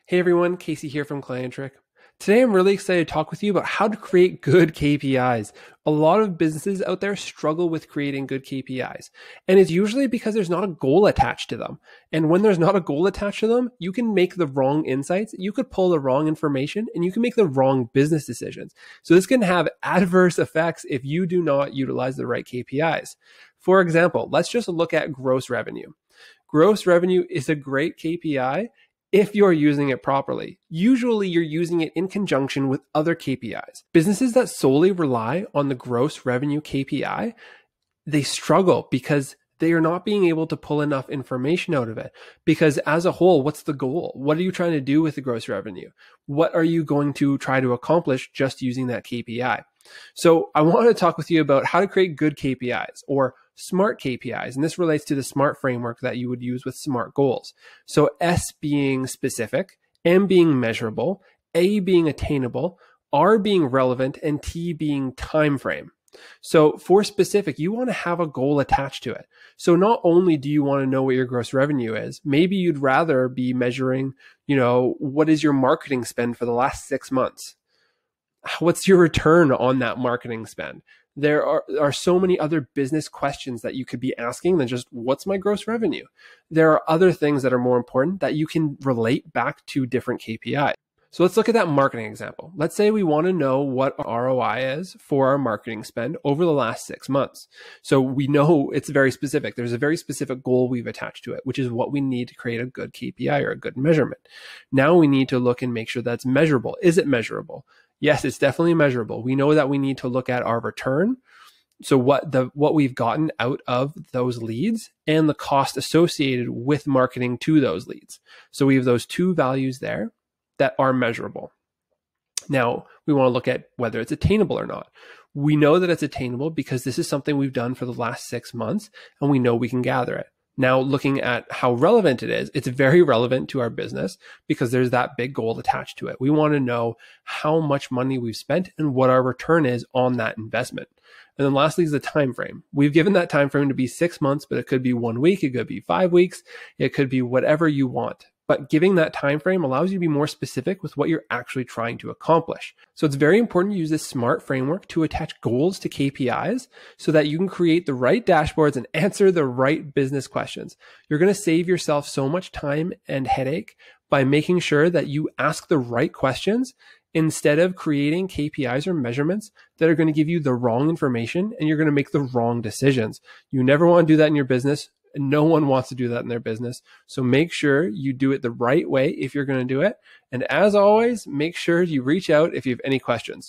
Hey everyone, Casey here from Client Trick. Today I'm really excited to talk with you about how to create good KPIs. A lot of businesses out there struggle with creating good KPIs, and it's usually because there's not a goal attached to them. And when there's not a goal attached to them, you can make the wrong insights, you could pull the wrong information, and you can make the wrong business decisions. So this can have adverse effects if you do not utilize the right KPIs. For example, let's just look at gross revenue. Gross revenue is a great KPI if you're using it properly. Usually you're using it in conjunction with other KPIs. Businesses that solely rely on the gross revenue KPI, they struggle because they are not being able to pull enough information out of it. Because as a whole, what's the goal? What are you trying to do with the gross revenue? What are you going to try to accomplish just using that KPI? So I want to talk with you about how to create good KPIs or SMART KPIs. And this relates to the SMART framework that you would use with SMART goals. So S being specific, M being measurable, A being attainable, R being relevant, and T being time frame. So for specific, you want to have a goal attached to it. So not only do you want to know what your gross revenue is, maybe you'd rather be measuring, what is your marketing spend for the last 6 months? What's your return on that marketing spend? There are so many other business questions that you could be asking than just what's my gross revenue? There are other things that are more important that you can relate back to different KPIs. So let's look at that marketing example. Let's say we want to know what our ROI is for our marketing spend over the last 6 months. So we know it's very specific. There's a very specific goal we've attached to it, which is what we need to create a good KPI or a good measurement. Now we need to look and make sure that's measurable. Is it measurable? Yes, it's definitely measurable. We know that we need to look at our return. So what we've gotten out of those leads and the cost associated with marketing to those leads. So we have those two values there that are measurable. Now we want to look at whether it's attainable or not. We know that it's attainable because this is something we've done for the last 6 months and we know we can gather it. Now, looking at how relevant it is, it's very relevant to our business because there's that big goal attached to it. We want to know how much money we've spent and what our return is on that investment. And then lastly is the time frame. We've given that time frame to be 6 months, but it could be 1 week, it could be 5 weeks, it could be whatever you want. But giving that time frame allows you to be more specific with what you're actually trying to accomplish. So it's very important to use this SMART framework to attach goals to KPIs so that you can create the right dashboards and answer the right business questions. You're going to save yourself so much time and headache by making sure that you ask the right questions instead of creating KPIs or measurements that are going to give you the wrong information and you're going to make the wrong decisions. You never want to do that in your business. No one wants to do that in their business. So make sure you do it the right way if you're going to do it. And as always, make sure you reach out if you have any questions.